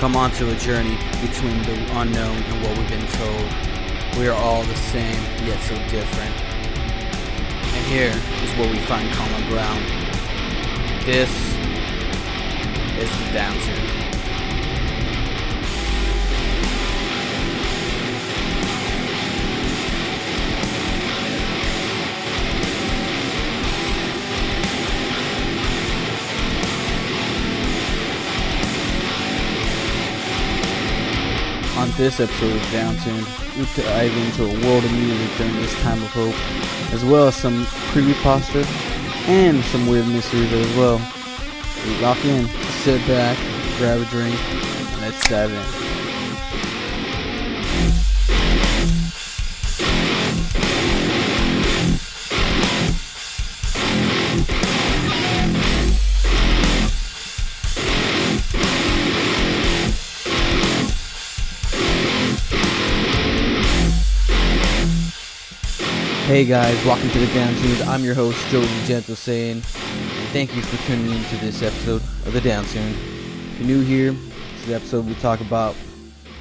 come onto a journey between the unknown and what we've been told. We are all the same, yet so different. And here is where we find common ground. This is the Downtuned. On this episode of Downtuned, we dive into a world of music during this time of hope, as well as some creepypasta and some weird mysteries as well. So lock in, sit back, grab a drink, and let's dive in. Hey guys, welcome to the Downtuned. I'm your host, Joey Gentle saying thank you for tuning in to this episode of the Downtuned. If you're new here, this is the episode we talk about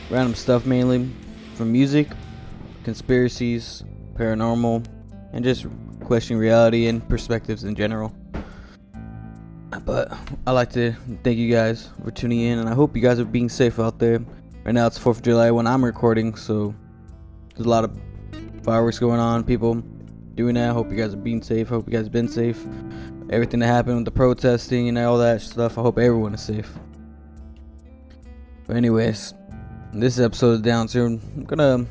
random stuff mainly, from music, conspiracies, paranormal, and just questioning reality and perspectives in general. But I'd like to thank you guys for tuning in, and I hope you guys are being safe out there. Right now it's 4th of July when I'm recording, so there's a lot of fireworks going on, people doing that. Hope you guys are being safe. Hope you guys have been safe. Everything that happened with the protesting and all that stuff, I hope everyone is safe. But anyways, in this episode of Downtuned, I'm gonna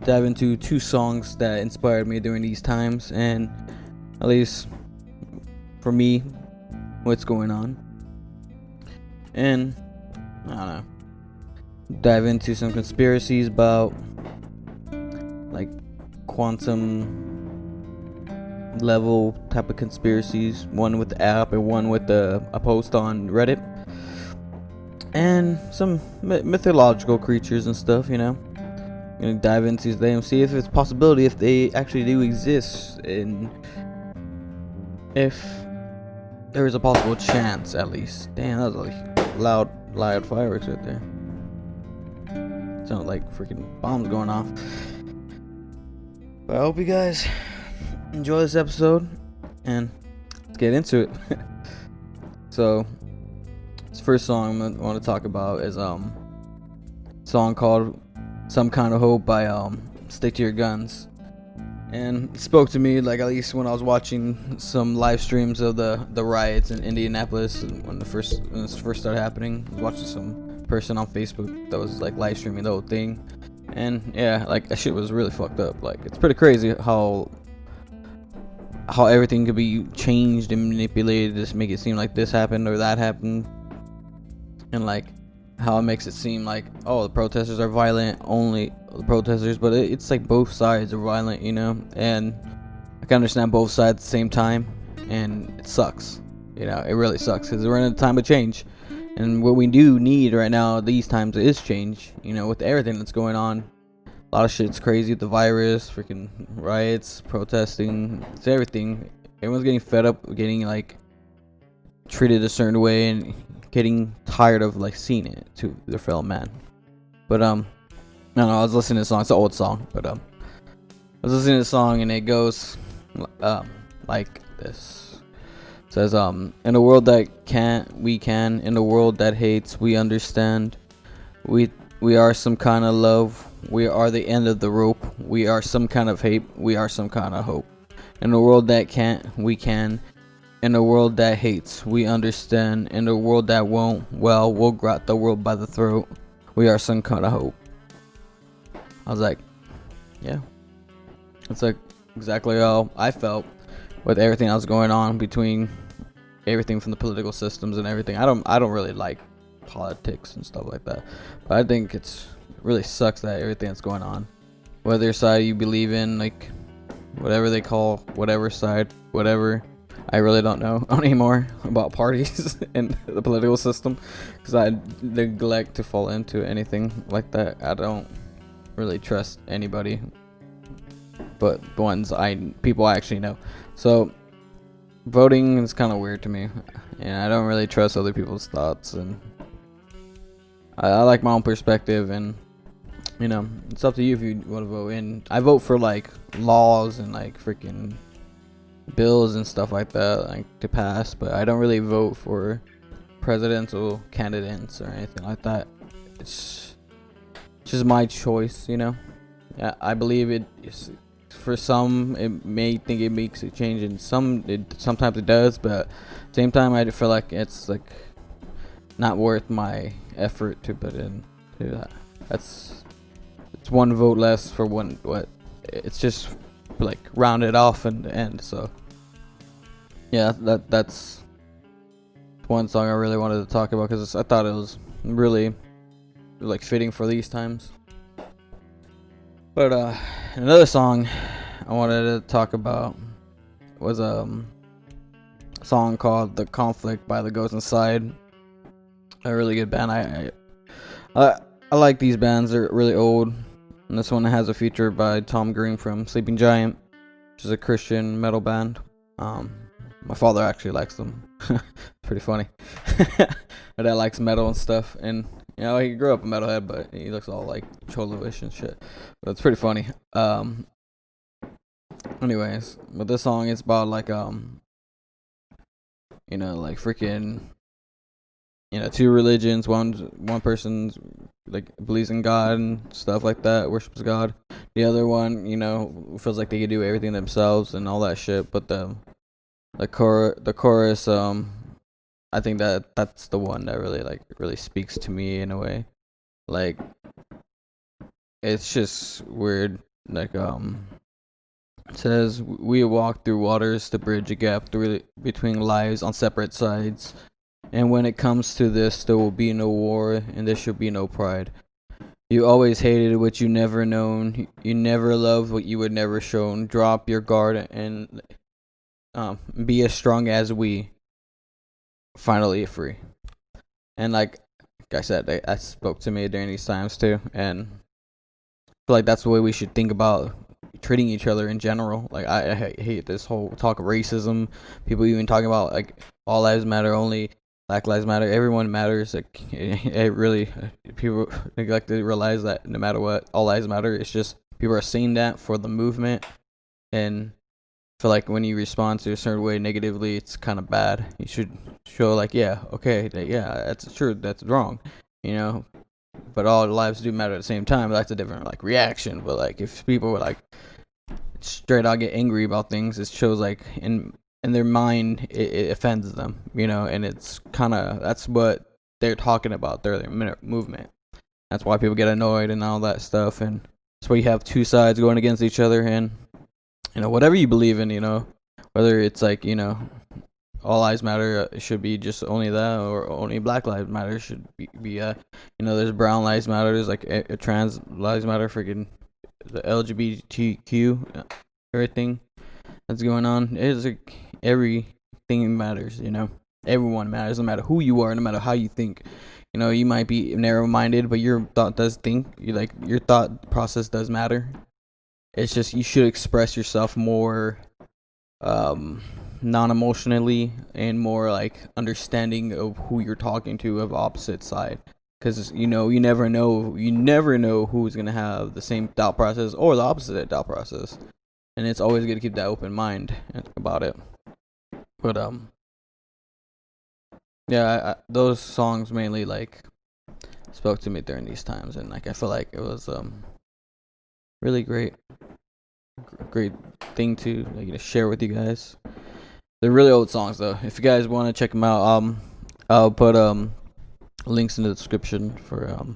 dive into 2 songs that inspired me during these times, and at least for me, what's going on. And I don't know, dive into some conspiracies about like quantum level type of conspiracies, one with the app and one with a post on Reddit, and some mythological creatures and stuff, you know. I'm gonna dive into them, see if it's a possibility, if they actually do exist, and if there is a possible chance, at least. Damn, that was like loud fireworks right there. Sounded like freaking bombs going off. But I hope you guys enjoy this episode, and let's get into it. So, this first song I want to talk about is a song called "Some Kind of Hope" by Stick to Your Guns, and it spoke to me, like, at least when I was watching some live streams of the riots in Indianapolis when this first started happening. I was watching some person on Facebook that was like live streaming the whole thing. And yeah, like, that shit was really fucked up. Like, it's pretty crazy how everything could be changed and manipulated to make it seem like this happened or that happened. And like, how it makes it seem like, oh, the protesters are violent, only the protesters, but it's like both sides are violent, you know. And I can understand both sides at the same time, and it sucks, you know. It really sucks because we're in a time of change. And what we do need right now, these times, is change. You know, with everything that's going on. A lot of shit's crazy with the virus, freaking riots, protesting. It's everything. Everyone's getting fed up with getting, like, treated a certain way and getting tired of, like, seeing it to their fellow man. But, I don't know, I was listening to a song. It's an old song, but, I was listening to the song, and it goes, like this. Says, in a world that can't, we can. In a world that hates, we understand. We are some kind of love. We are the end of the rope. We are some kind of hate. We are some kind of hope. In a world that can't, we can. In a world that hates, we understand. In a world that won't, well, we'll grab the world by the throat. We are some kind of hope. I was like, yeah. It's like exactly how I felt with everything that was going on, between everything from the political systems and everything. I don't really like politics and stuff like that, but I think it's really sucks that everything that's going on, whether side you believe in, like whatever they call whatever side, whatever. I really don't know anymore about parties and the political system, because I neglect to fall into anything like that. I don't really trust anybody but the ones people I actually know. So voting is kind of weird to me, and I don't really trust other people's thoughts, and I like my own perspective, and you know, it's up to you if you want to vote. And I vote for like laws and like freaking bills and stuff like that, like to pass. But I don't really vote for presidential candidates or anything like that. It's just my choice, you know. I believe it is, for some it may think it makes a change, and sometimes it does, but at the same time I feel like it's like not worth my effort to put in to that. It's one vote less for one, what, it's just like rounded off and end. So yeah, that's one song I really wanted to talk about, because I thought it was really like fitting for these times. But another song I wanted to talk about was a song called "The Conflict" by The Ghost Inside. A really good band. I like these bands. They're really old. And this one has a feature by Tom Green from Sleeping Giant, which is a Christian metal band. My father actually likes them. Pretty funny. My dad likes metal and stuff, and you know, he grew up a metalhead, but he looks all like cholo-ish and shit. But it's pretty funny. Anyways, but this song is about like you know, like freaking, you know, two religions. One person's like believes in God and stuff like that, worships God. The other one, you know, feels like they can do everything themselves and all that shit. But the chorus, I think that's the one that really speaks to me in a way. Like, it's just weird. Like, it says, "We walk through waters to bridge a gap between lives on separate sides. And when it comes to this, there will be no war, and there should be no pride. You always hated what you never known. You never loved what you would never shown. Drop your guard and be as strong as we. Finally free." And like I said, that spoke to me during these times too. And I feel like that's the way we should think about treating each other in general. Like, I hate this whole talk of racism. People even talking about like all lives matter, only Black Lives Matter. Everyone matters. Like, it really, people neglect to realize that no matter what, all lives matter. It's just people are saying that for the movement, and I feel like when you respond to a certain way negatively, it's kind of bad. You should show like, yeah, okay, yeah, that's true, that's wrong, you know. But all lives do matter at the same time. That's a different like reaction. But like, if people were like straight out get angry about things, it shows like in their mind it offends them, you know. And it's kind of, that's what they're talking about, their movement. That's why people get annoyed and all that stuff. And that's why you have two sides going against each other. And you know, whatever you believe in, you know, whether it's like, you know, all lives matter, should be just only that, or only Black Lives Matter should be you know, there's brown lives matter, there's like trans lives matter, freaking the LGBTQ, everything that's going on. It's like everything matters, you know. Everyone matters, no matter who you are, no matter how you think. You know, you might be narrow-minded, but your thought does think. Your thought process does matter. It's just you should express yourself more non-emotionally and more like understanding of who you're talking to, of opposite side, because you know, you never know who's gonna have the same thought process or the opposite thought process, and it's always good to keep that open mind about it. But yeah, those songs mainly like spoke to me during these times, and like I feel like it was really great thing to like share with you guys. They're really old songs though. If you guys want to check them out, I'll put links in the description for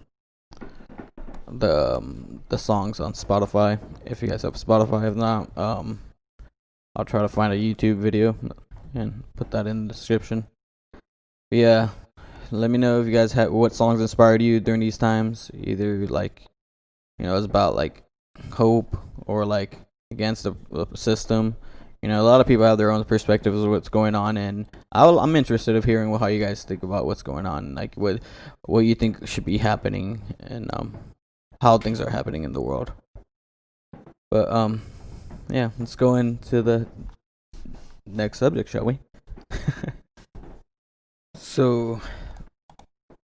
the songs on Spotify, if you guys have Spotify. If not, I'll try to find a YouTube video and put that in the description. But yeah, let me know if you guys have what songs inspired you during these times. Either like, you know, it's about like hope or like against the system. You know, a lot of people have their own perspectives of what's going on, and I'm interested of hearing how you guys think about what's going on, like what you think should be happening, and how things are happening in the world. But yeah, let's go into the next subject, shall we? So,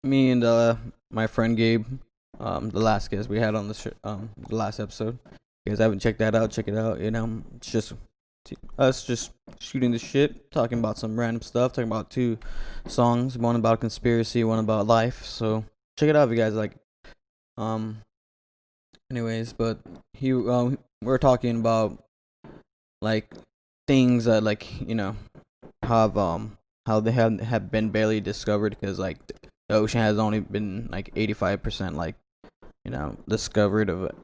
me and my friend Gabe, the last guest we had on the last episode. If you guys haven't checked that out, check it out. It's just us just shooting the shit, talking about some random stuff, talking about two songs, one about conspiracy, one about life. So check it out if you guys like. Anyways, but we're talking about like things that have how they have been barely discovered, because like the ocean has only been like 85% discovered of it,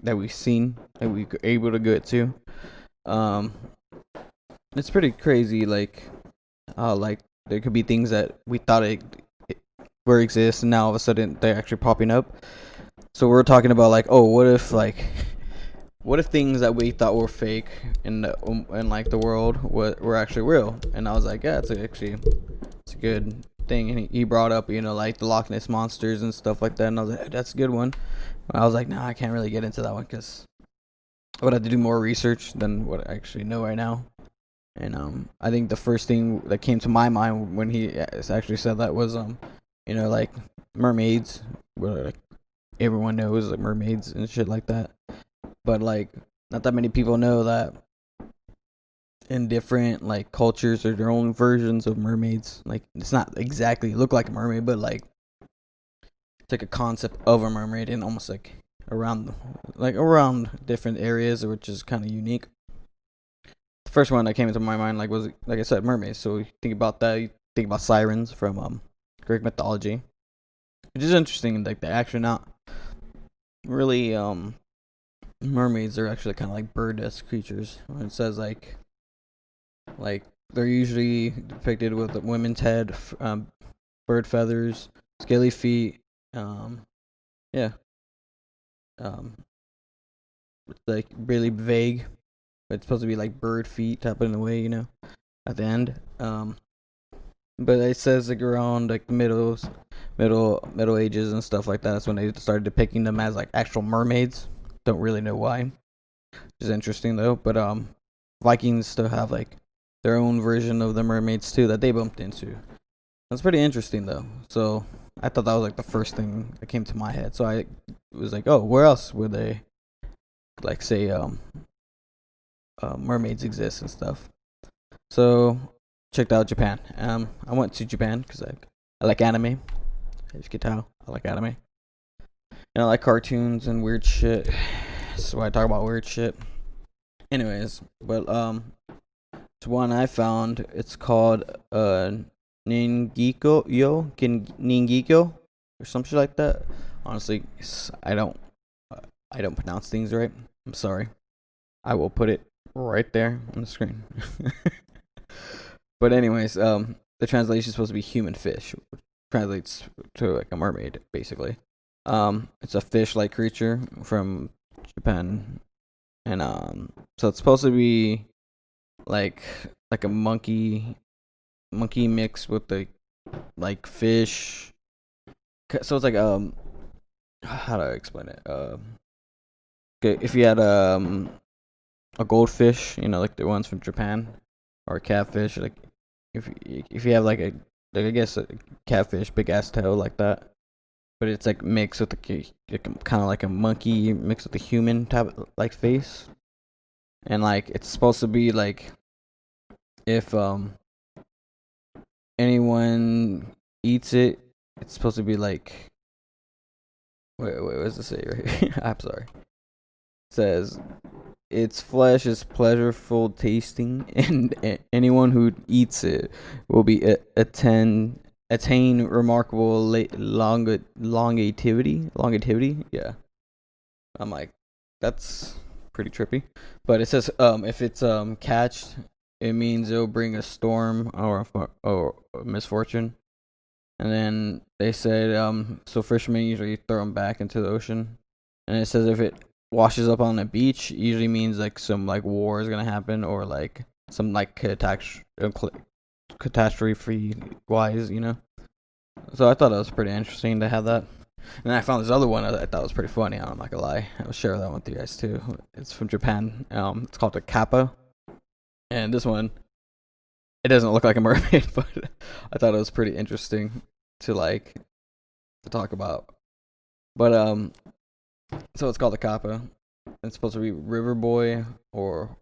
that we've seen, that we're able to get to. It's pretty crazy, like how like there could be things that we thought it were exist, and now all of a sudden they're actually popping up. So we're talking about like, oh, what if things that we thought were fake in the world were actually real? And I was like, yeah, it's a good thing. And he brought up like the Loch Ness monsters and stuff like that, and I was like, hey, that's a good one. And I was like, nah, I can't really get into that one because I would have to do more research than what I actually know right now. And I think the first thing that came to my mind when he actually said that was like mermaids, where like everyone knows like mermaids and shit like that. But like not that many people know that in different like cultures there's their own versions of mermaids. Like it's not exactly look like a mermaid, but like it's like a concept of a mermaid, and almost like around different areas, which is kind of unique. The first one that came into my mind was, like I said, mermaids. So you think about that, you think about sirens from Greek mythology, which is interesting. Like they're actually not really mermaids. Are actually kind of like bird-esque creatures. When it says like they're usually depicted with a women's head, bird feathers, scaly feet. Yeah. It's like really vague. But it's supposed to be like bird feet type in the way, at the end. But it says like around like the middle ages and stuff like that. That's when they started depicting them as like actual mermaids. Don't really know why. Which is interesting though. But Vikings still have like their own version of the mermaids too that they bumped into. That's pretty interesting though. So I thought that was like the first thing that came to my head. So I was like, oh, where else would they like say mermaids exist and stuff? So checked out Japan. I went to Japan because I like anime. As you can tell, I like anime. And I like cartoons and weird shit. So I talk about weird shit. Anyways, but it's one I found. It's called Ningiko or some shit like that. Honestly, I don't pronounce things right. I'm sorry. I will put it right there on the screen. But anyways, the translation is supposed to be human fish, which translates to like a mermaid, basically. It's a fish-like creature from Japan, and so it's supposed to be like a monkey mixed with the like fish. So it's like how do I explain it? Okay, if you had a goldfish, like the ones from Japan, or a catfish, like if you have like I guess a catfish, big ass tail like that, but it's like mixed with kind of like a monkey mixed with a human type like face, and like it's supposed to be like if anyone eats it, it's supposed to be like wait, what does it say right here? I'm sorry. It says its flesh is pleasurable tasting, and anyone who eats it will be attain remarkable longevity. Yeah, I'm like, that's pretty trippy. But it says if it's catched, it means it'll bring a storm or misfortune. And then they said so fishermen usually throw them back into the ocean. And it says if it washes up on the beach, usually means like some like war is gonna happen, or like some like catastrophe wise, So I thought it was pretty interesting to have that. And then I found this other one I thought was pretty funny. I'm not gonna lie, I'll share that one with you guys too. It's from Japan. It's called the kappa, and this one, it doesn't look like a mermaid, but I thought it was pretty interesting to like to talk about. But so it's called a kappa. It's supposed to be river boy or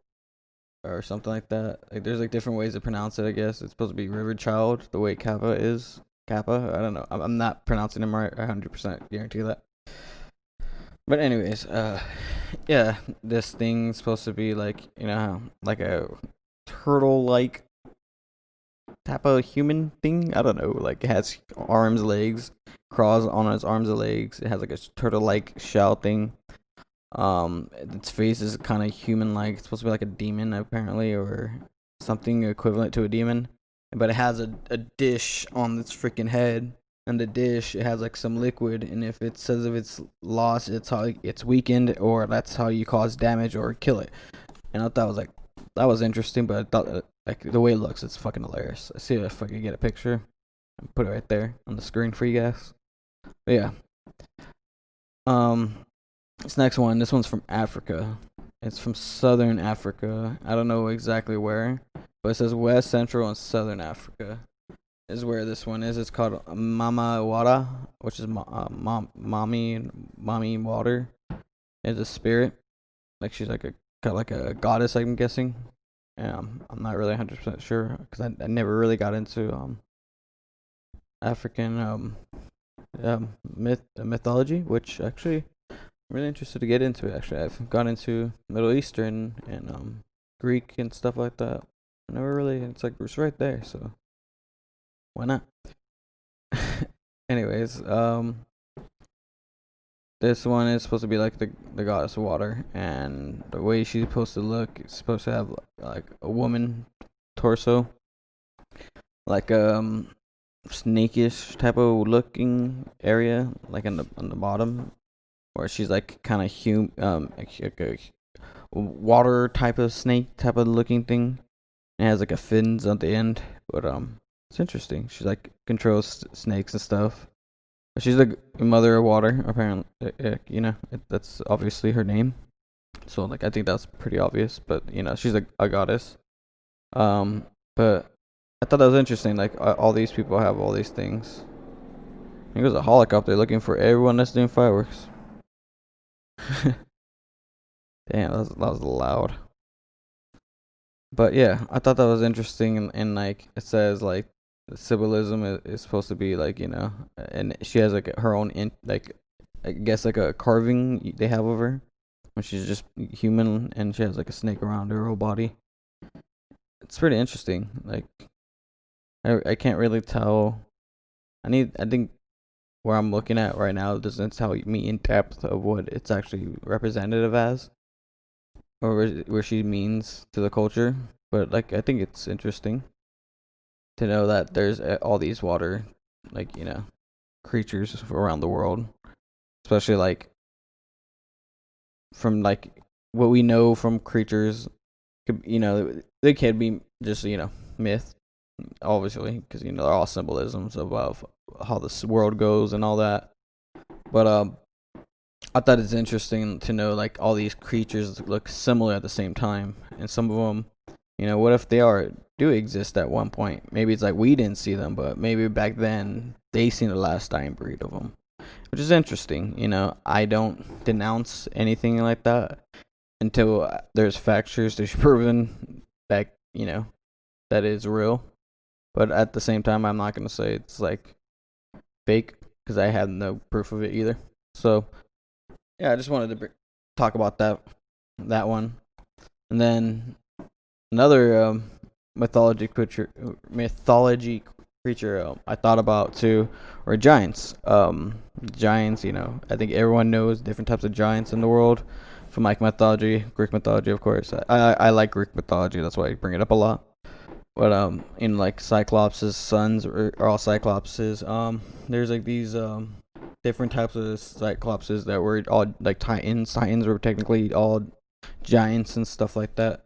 something like that. Like there's like different ways to pronounce it. I guess it's supposed to be river child. The way kappa is kappa. I don't know. I'm not pronouncing them right. 100% guarantee that. But anyways, yeah, this thing's supposed to be like like a turtle-like type of human thing. I don't know. Like it has arms, legs, crawls on its arms and legs. It has like a turtle-like shell thing. Its face is kind of human-like. It's supposed to be like a demon, apparently, or something equivalent to a demon. But it has a dish on its freaking head, and the dish it has like some liquid. And if it says if it's lost, it's how it's weakened, or that's how you cause damage or kill it. And I thought that was interesting, but I thought like the way it looks, it's fucking hilarious. I see if I can get a picture and put it right there on the screen for you guys. But yeah, this next one, this one's from Africa. It's from southern Africa. I don't know exactly where, but it says West, Central, and Southern Africa is where this one is. It's called Mama Wada, which is mommy water. It's a spirit, like she's like a goddess, I'm guessing. I'm not really 100% sure because I never really got into African mythology, which actually I'm really interested to get into. Actually, I've gone into Middle Eastern and Greek and stuff like that. I never really. It's like it's right there, so why not? Anyways, this one is supposed to be like the goddess of water, and the way she's supposed to look, it's supposed to have like a woman torso, like snakish type of looking area, like on the bottom, where she's like kind of like a water type of snake type of looking thing. It has like a fins at the end, but it's interesting. She's like controls snakes and stuff. She's the mother of water, apparently. That's obviously her name. So like I think that's pretty obvious. But she's a goddess. But I thought that was interesting. Like all these people have all these things. There's a helicopter looking for everyone that's doing fireworks. Damn, that was loud. But yeah, I thought that was interesting, and like it says like the symbolism is supposed to be like and she has like her own like I guess like a carving they have of her when she's just human, and she has like a snake around her whole body. It's pretty interesting. Like I can't really tell. I think where I'm looking at right now doesn't tell me in depth of what it's actually representative as, or where she means to the culture. But like I think it's interesting to know that there's all these water, like creatures around the world, especially like from like what we know from creatures. They can be just myth, obviously, because they're all symbolisms of how this world goes and all that. But I thought it's interesting to know like all these creatures look similar at the same time, and some of them, what if they do exist at one point? Maybe it's like we didn't see them, but maybe back then they seen the last dying breed of them, which is interesting. I don't denounce anything like that until there's factors that's proven that that is real. But at the same time, I'm not gonna say it's like fake because I have no proof of it either. So yeah, I just wanted to talk about that one, and then another mythology creature I thought about too are giants. Giants, I think everyone knows different types of giants in the world from like mythology, Greek mythology, of course. I like Greek mythology, that's why I bring it up a lot. But in like Cyclops' sons are all Cyclopses. There's like these different types of Cyclopses that were all like Titans. Titans were technically all giants and stuff like that.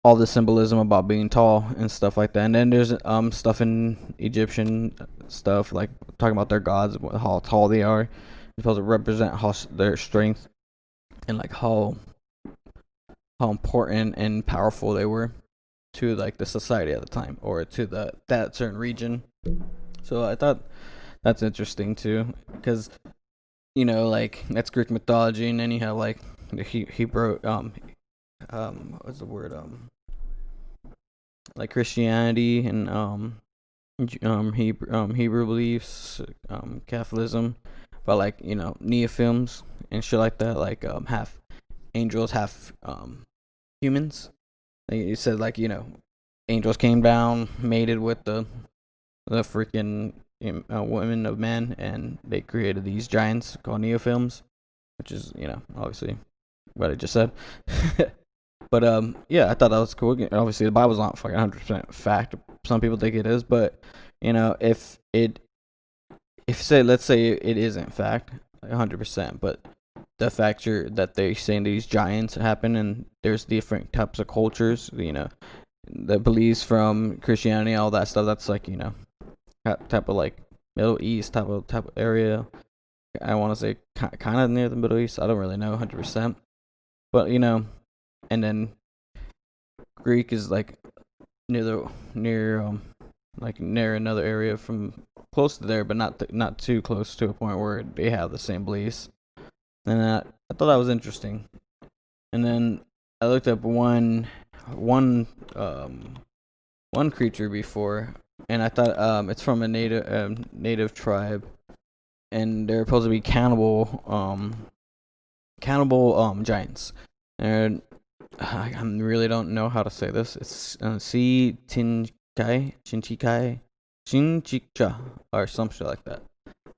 All the symbolism about being tall and stuff like that. And then there's stuff in Egyptian stuff, like talking about their gods, how tall they are. It's supposed to represent their strength and like how important and powerful they were to like the society at the time, or to that certain region. So I thought That's interesting too, because you know, like that's Greek mythology, and then you have like the Hebrew, what's the word, like Christianity and Hebrew beliefs, Catholicism, but like you know Neophims and shit like that, like half angels, half humans. Like you said, like you know, angels came down, mated with the freaking women of men, and they created these giants called Neophims, which is you know obviously what I just said. But yeah, I thought that was cool. Obviously, the Bible's not fucking 100% fact. Some people think it is, but you know, if say let's say it isn't fact, 100%, but the fact that they're saying these giants happen, and there's different types of cultures, you know, the beliefs from Christianity, all that stuff. That's like you know, type of like Middle East type of area. I want to say kind of near the Middle East. I don't really know 100%, but you know, and then Greek is like near like near another area from close to there, but not too close to a point where they have the same beliefs. And I thought that was interesting. And then I looked up one creature before, and I thought it's from a native tribe, and they're supposed to be cannibal giants. And I really don't know how to say this. It's Chinchicha, or some shit like that.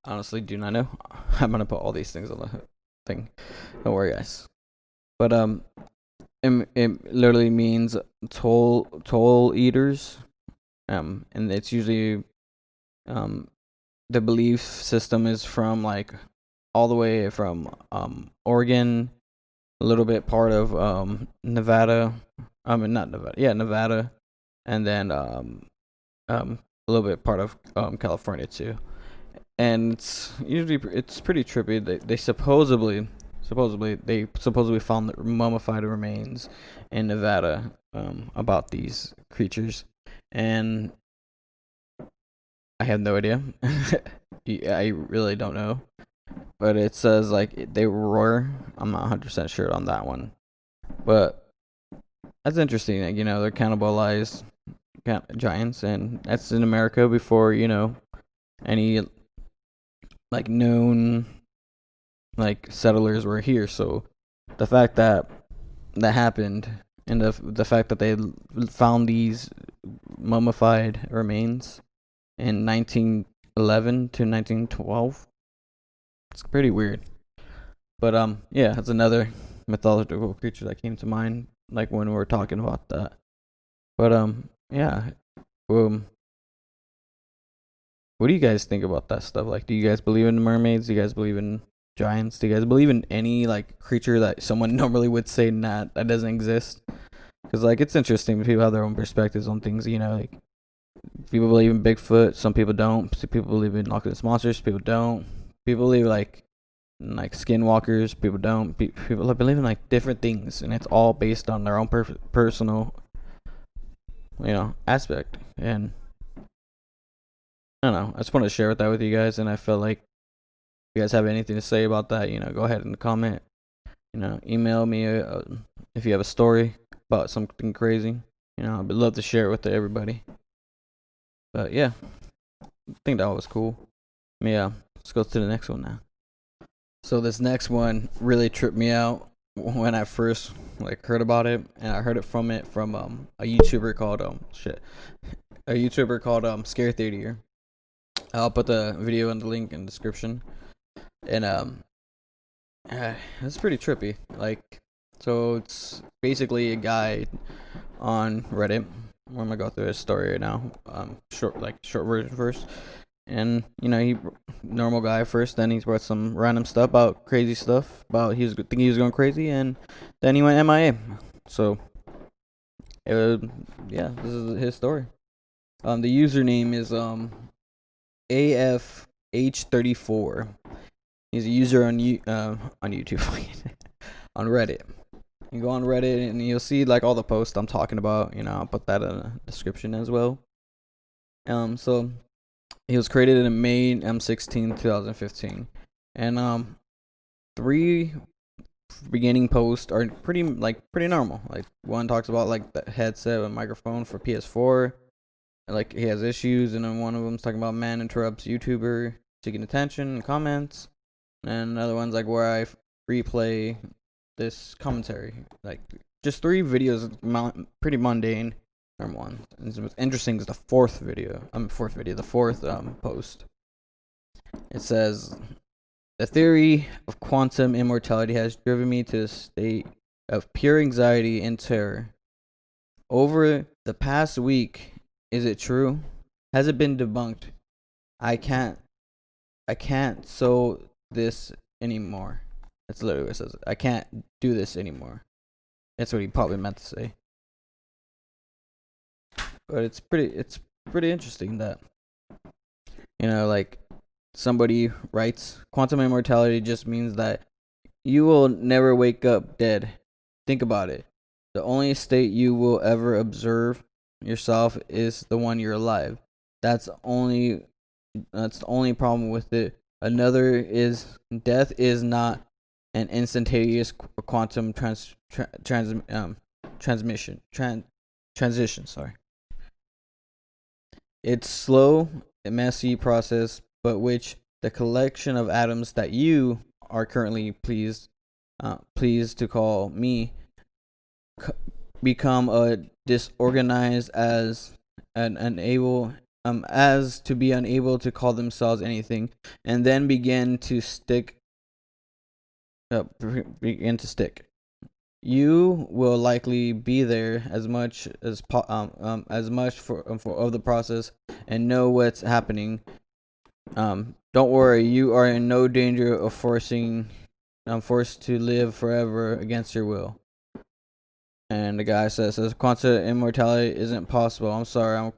Honestly, do not know. I'm gonna put all these things on the thing. Don't worry, guys. But it literally means toll eaters. And it's usually the belief system is from like all the way from Oregon, a little bit part of Nevada. I mean not Nevada, yeah, Nevada, and then a little bit part of California too. And it's pretty trippy. They supposedly found the mummified remains in Nevada about these creatures, and I have no idea. I really don't know, but it says like they roar. I'm not 100% sure on that one, but that's interesting. Like, you know, they're cannibalized giants, and that's in America before you know any like known like settlers were here. So the fact that happened, and the fact that they found these mummified remains in 1911 to 1912, it's pretty weird. But yeah, that's another mythological creature that came to mind, like when we were talking about that. But yeah, what do you guys think about that stuff? Like, do you guys believe in mermaids? Do you guys believe in giants? Do you guys believe in any like creature that someone normally would say not that doesn't exist? Because like it's interesting. People have their own perspectives on things. You know, like people believe in Bigfoot. Some people don't. Some people believe in Loch Ness monsters. People don't. People believe like skinwalkers. People don't. People believe in like different things, and it's all based on their own personal, you know, aspect. And I don't know. I just want to share that with you guys, and I feel like if you guys have anything to say about that, you know, go ahead and comment. You know, email me if you have a story about something crazy. You know, I'd love to share it with everybody. But yeah, I think that was cool. Yeah, let's go to the next one now. So this next one really tripped me out when I first like heard about it, and I heard it from a YouTuber called Scare Theory. I'll put the video in the link in the description. And it's pretty trippy. Like, so it's basically a guy on Reddit. I'm gonna go through his story right now. Short version first. And you know, he normal guy first. Then he's brought some random stuff about crazy stuff about he was going crazy, and then he went MIA. So, yeah, this is his story. The username is AFH34. He's a user on YouTube, on Reddit. You go on Reddit and you'll see like all the posts I'm talking about. You know, I'll put that in the description as well. So He was created in May 16th, 2015, and 3 beginning posts are pretty normal. Like one talks about like the headset and microphone for PS4, like he has issues, and then one of them's talking about man interrupts YouTuber seeking attention and comments, and another one's like where I replay this commentary. Like just 3 videos, pretty mundane. Number one. And what's interesting is the fourth post. It says, the theory of quantum immortality has driven me to a state of pure anxiety and terror. Over the past week, is it true? Has it been debunked? I can't so this anymore. That's literally what it says. I can't do this anymore. That's what he probably meant to say. But it's pretty interesting that, like somebody writes, quantum immortality just means that you will never wake up dead. Think about it. The only state you will ever observe yourself is the one you're alive. That's the only problem with it. Another is death is not an instantaneous quantum transition. Sorry. It's slow, a messy process, but which the collection of atoms that you are currently pleased to call me become a disorganized as to be unable to call themselves anything, and then begin to stick. You will likely be there as much for of the process and know what's happening. Don't worry, you are in no danger of forced to live forever against your will. And the guy says quantum immortality isn't possible. I'm sorry, I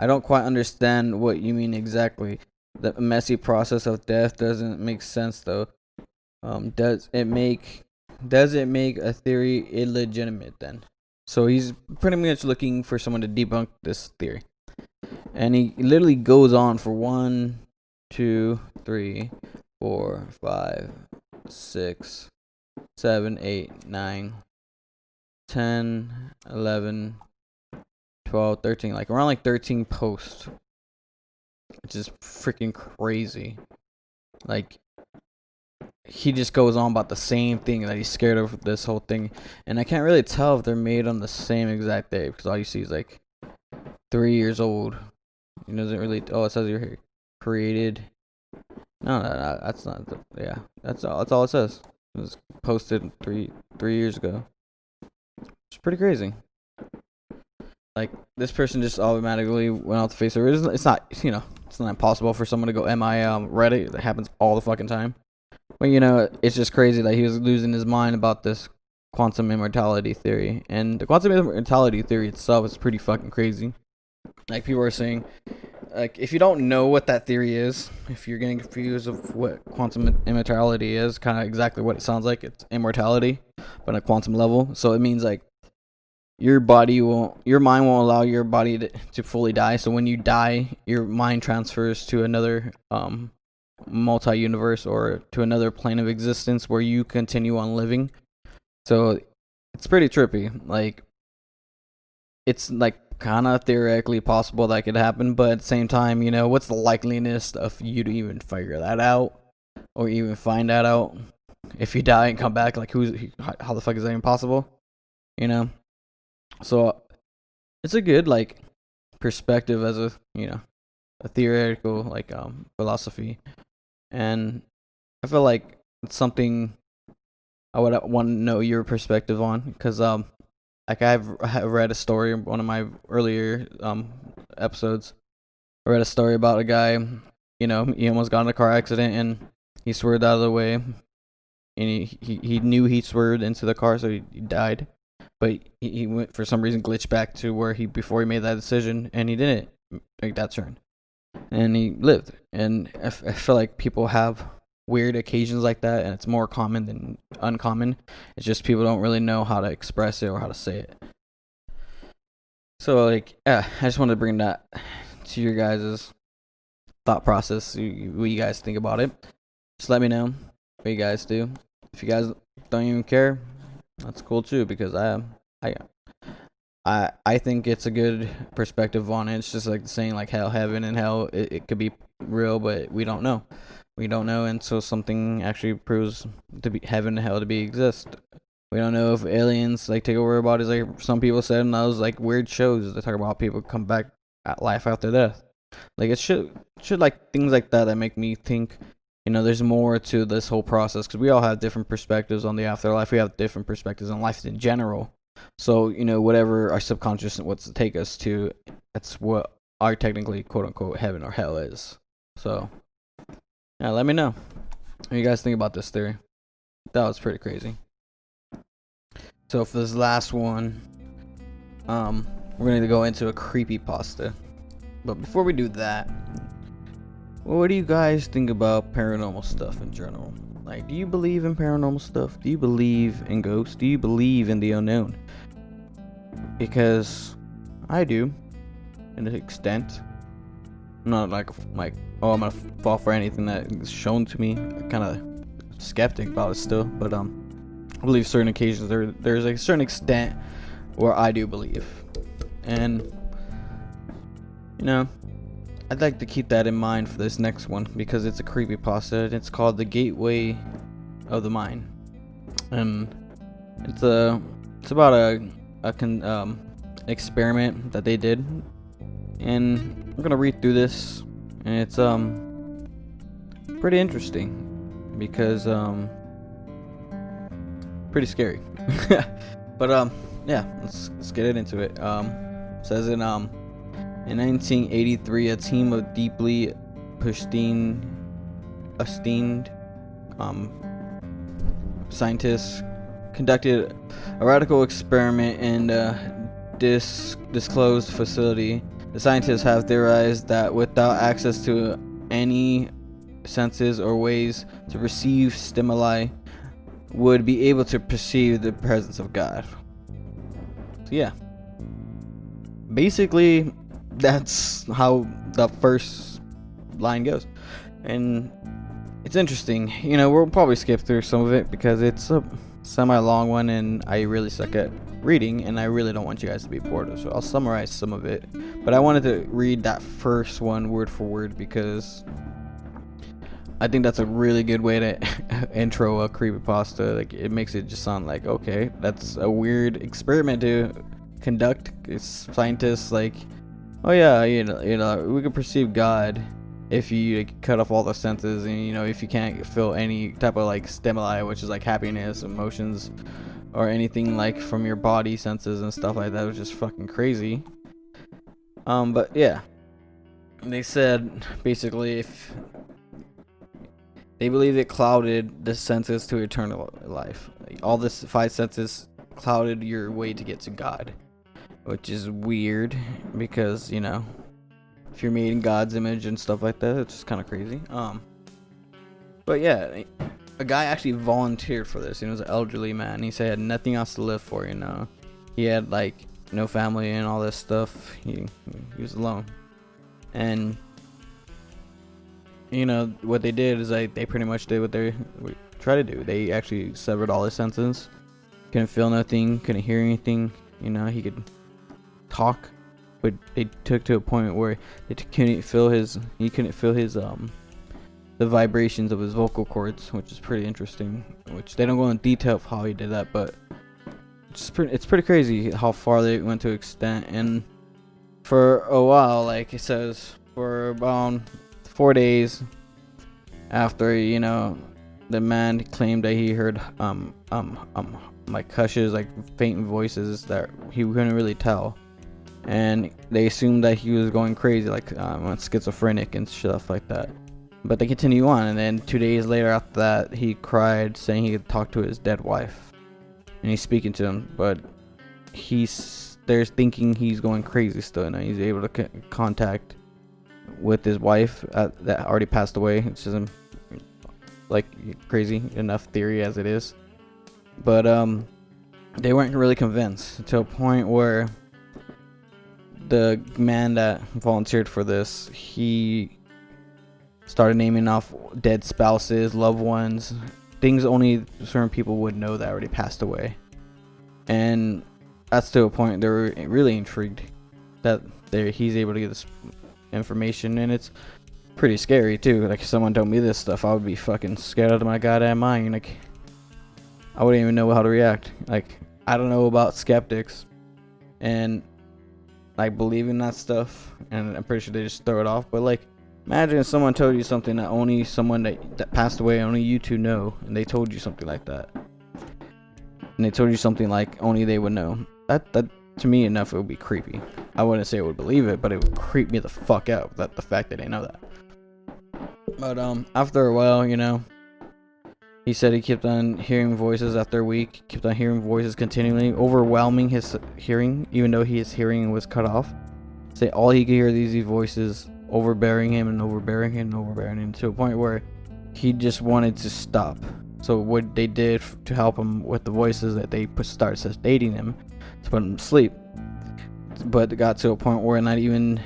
don't quite understand what you mean exactly. The messy process of death doesn't make sense though. Does it make a theory illegitimate then? So he's pretty much looking for someone to debunk this theory. And he literally goes on for 1, 2, 3, 4, 5, 6, 7, 8, 9, 10, 11, 12, 13, like around 13 posts. Which is freaking crazy. Like, he just goes on about the same thing that he's scared of this whole thing. And I can't really tell if they're made on the same exact day, because all you see is like 3 years old. It doesn't really. Oh, it says you're here. Created. No, that's not. Yeah, that's all it says. It was posted three years ago. It's pretty crazy. Like, this person just automatically went off the face of it. It's not, it's not impossible for someone to go MIA on Reddit. That happens all the fucking time. But, it's just crazy that he was losing his mind about this quantum immortality theory. And the quantum immortality theory itself is pretty fucking crazy. Like, people are saying, like, if you don't know what that theory is, if you're getting confused of what quantum immortality is, kind of exactly what it sounds like. It's immortality, but on a quantum level. So it means, like, your mind won't allow your body to fully die. So when you die, your mind transfers to another multi-universe or to another plane of existence where you continue on living. So it's pretty trippy. Like, it's like kind of theoretically possible that could happen, but at the same time, what's the likeliness of you to even figure that out or even find that out if you die and come back? Like, how the fuck is that even possible? So it's a good like perspective as a theoretical like philosophy, and I feel like it's something I would want to know your perspective on, because like I've read a story in one of my earlier episodes. I read a story about a guy, he almost got in a car accident and he swerved out of the way, and he knew he swerved into the car, so he died. But he went, for some reason, glitched back to where before he made that decision, and he didn't make that turn, and he lived. And I feel like people have weird occasions like that, and it's more common than uncommon. It's just people don't really know how to express it or how to say it. So, like, yeah, I just wanted to bring that to your guys' thought process. What you guys think about it? Just let me know what you guys do. If you guys don't even care, that's cool too, because I think it's a good perspective on it. It's just like saying like hell, heaven, and hell. It could be real, but we don't know. We don't know until something actually proves to be heaven and hell to be exist. We don't know if aliens like take over our bodies, like some people said in those like weird shows. They talk about people come back at life after death. Like it should like things like that make me think. There's more to this whole process, because we all have different perspectives on the afterlife. We have different perspectives on life in general. So, whatever our subconscious wants to take us to, that's what our technically quote unquote heaven or hell is. So, yeah, let me know what you guys think about this theory. That was pretty crazy. So for this last one, we're going to go into a creepypasta. But before we do that, what do you guys think about paranormal stuff in general? Like, do you believe in paranormal stuff? Do you believe in ghosts? Do you believe in the unknown? Because I do, in an extent. I'm not like, oh, I'm gonna fall for anything that is shown to me. I'm kind of skeptic about it still, but I believe certain occasions there's a certain extent where I do believe, and I'd like to keep that in mind for this next one, because it's a creepypasta and it's called The Gateway of the Mind. And it's about a experiment that they did, and I'm gonna read through this, and it's pretty interesting because pretty scary. But yeah, let's get into it. It says in 1983, a team of deeply esteemed scientists conducted a radical experiment in a disclosed facility. The scientists have theorized that without access to any senses or ways to perceive stimuli, would be able to perceive the presence of God. So yeah, basically that's how the first line goes, and it's interesting. We'll probably skip through some of it because it's a semi-long one, and I really suck at reading, and I really don't want you guys to be bored, so I'll summarize some of it. But I wanted to read that first one word for word because I think that's a really good way to intro a creepypasta. Like, it makes it just sound like, okay, that's a weird experiment to conduct. It's scientists like, oh yeah, we can perceive God if you cut off all the senses, and if you can't feel any type of like stimuli, which is like happiness, emotions, or anything like from your body senses and stuff like that, which is fucking crazy. But yeah, they said basically if they believe it clouded the senses to eternal life. Like, all this 5 senses clouded your way to get to God, which is weird because if you're made in God's image and stuff like that, it's just kind of crazy. But yeah, a guy actually volunteered for this. He was an elderly man. He said he had nothing else to live for. He had like no family and all this stuff. He was alone, and what they did is like they pretty much did what they try to do. They actually severed all his senses. Couldn't feel nothing. Couldn't hear anything. He could talk, but they took to a point where he couldn't feel his the vibrations of his vocal cords, which is pretty interesting, which they don't go in detail of how he did that, but it's pretty crazy how far they went to extent. And for a while, like it says, for about 4 days after the man claimed that he heard like hushes, like faint voices that he couldn't really tell, and they assumed that he was going crazy, like schizophrenic and stuff like that. But they continue on, and then 2 days later after that, he cried, saying he could talk to his dead wife, and he's speaking to him, but they're thinking he's going crazy still. He's able to contact with his wife that already passed away. It's just like crazy enough theory as it is, but they weren't really convinced, to a point where the man that volunteered for this, he started naming off dead spouses, loved ones, things only certain people would know that already passed away. And that's to a point they were really intrigued that he's able to get this information, and it's pretty scary too. Like, if someone told me this stuff, I would be fucking scared out of my goddamn mind. Like, I wouldn't even know how to react. Like, I don't know about skeptics and like believing that stuff, and I'm pretty sure they just throw it off. But like, imagine if someone told you something that only someone that passed away, only you two know, and they told you something like that, and they told you something like only they would know. That to me enough, it would be creepy. I wouldn't say I would believe it, but it would creep me the fuck out, that the fact that they know that. But after a while, you know, he said he kept on hearing voices after a week, kept on hearing voices continually, overwhelming his hearing, even though his hearing was cut off. Say all he could hear these voices overbearing him and overbearing him and overbearing him, to a point where he just wanted to stop. So what they did to help him with the voices, that they started sedating him to put him to sleep. But it got to a point where not even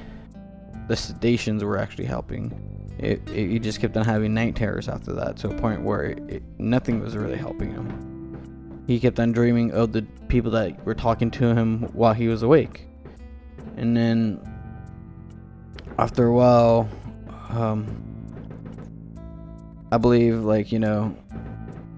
the sedations were actually helping. He just kept on having night terrors after that, to a point where nothing was really helping him. He kept on dreaming of the people that were talking to him while he was awake. And then after a while, I believe, like, you know,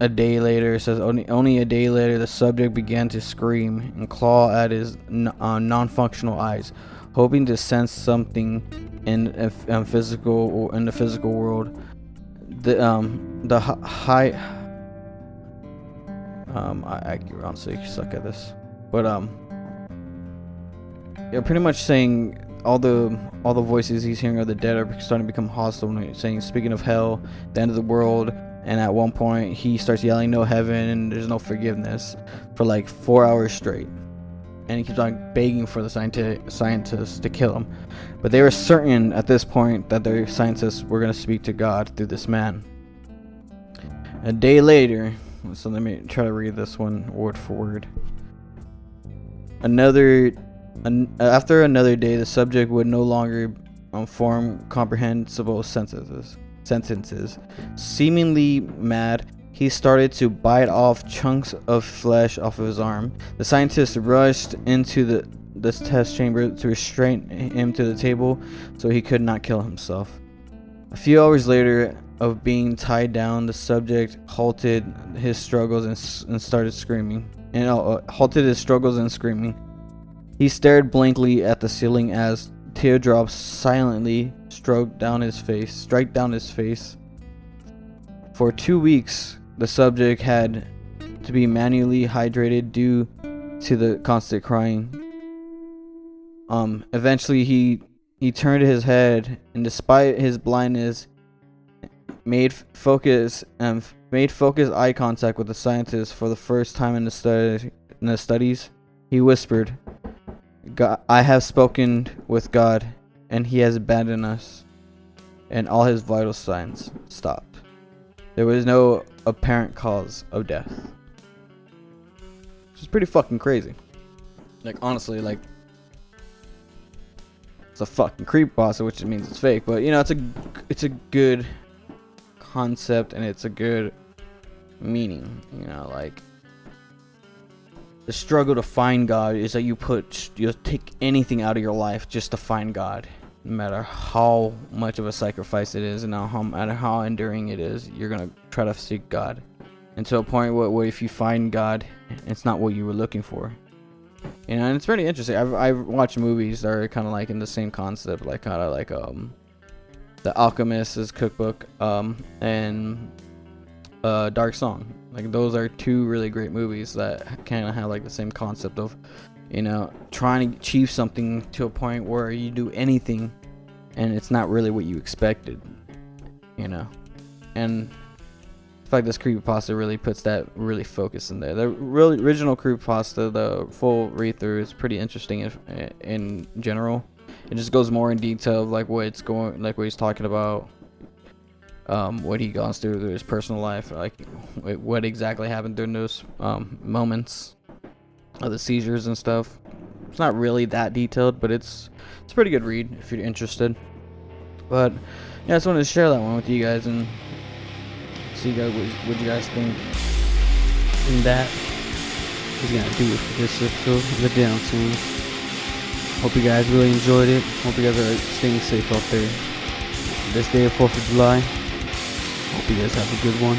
a day later, it says only a day later, the subject began to scream and claw at his non-functional eyes, hoping to sense something in the physical world. I honestly suck at this, but yeah, pretty much saying all the voices he's hearing of the dead are starting to become hostile. And saying, speaking of hell, the end of the world. And at one point, he starts yelling, "No heaven, and there's no forgiveness," for like 4 hours straight. And he keeps on begging for the scientists to kill him. But they were certain at this point that their scientists were going to speak to God through this man. A day later, so let me try to read this one word for word. After another day, the subject would no longer form comprehensible sentences. Seemingly mad, he started to bite off chunks of flesh off of his arm. The scientists rushed into this test chamber to restrain him to the table so he could not kill himself. A few hours later of being tied down, the subject halted his struggles and started screaming. He stared blankly at the ceiling as teardrops silently strike down his face. For 2 weeks, the subject had to be manually hydrated due to the constant crying. Eventually he turned his head, and despite his blindness, made focus eye contact with the scientist for the first time in the studies. He whispered, "God, I have spoken with God, and He has abandoned us." And all his vital signs stopped. There was no apparent cause of death. Which is pretty fucking crazy. Like, honestly, like, it's a fucking creepypasta, which means it's fake. But, you know, it's a good concept, and it's a good meaning. You know, like, the struggle to find God is that you'll take anything out of your life just to find God. No matter how much of a sacrifice it is, and no matter how enduring it is, you're gonna try to seek God. And to a point where if you find God, it's not what you were looking for. You know, and it's pretty interesting. I've watched movies that are kind of like in the same concept, like kind of like The Alchemist's Cookbook, and Dark Song. Like, those are two really great movies that kind of have like the same concept of, you know, trying to achieve something to a point where you do anything and it's not really what you expected, you know. And the fact this creepypasta really puts that really focus in there. The really original creepypasta, the full read through, is pretty interesting in general. It just goes more in detail of like what he's talking about, what he goes through his personal life, like what exactly happened during those moments of the seizures and stuff. It's not really that detailed, but it's a pretty good read if you're interested. But yeah, I just wanted to share that one with you guys and see what you guys think. And that is gonna do it for this episode of the Downtuned. Hope you guys really enjoyed it. Hope you guys are staying safe out there this day of 4th of July. Hope you guys have a good one.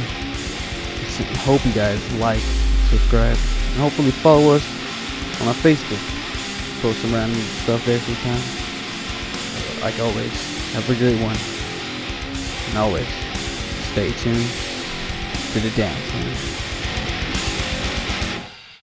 Hope you guys like, subscribe, and hopefully follow us on our Facebook. Post some random stuff there sometimes. Like always, have a great one. And always, stay tuned to the Downtuned.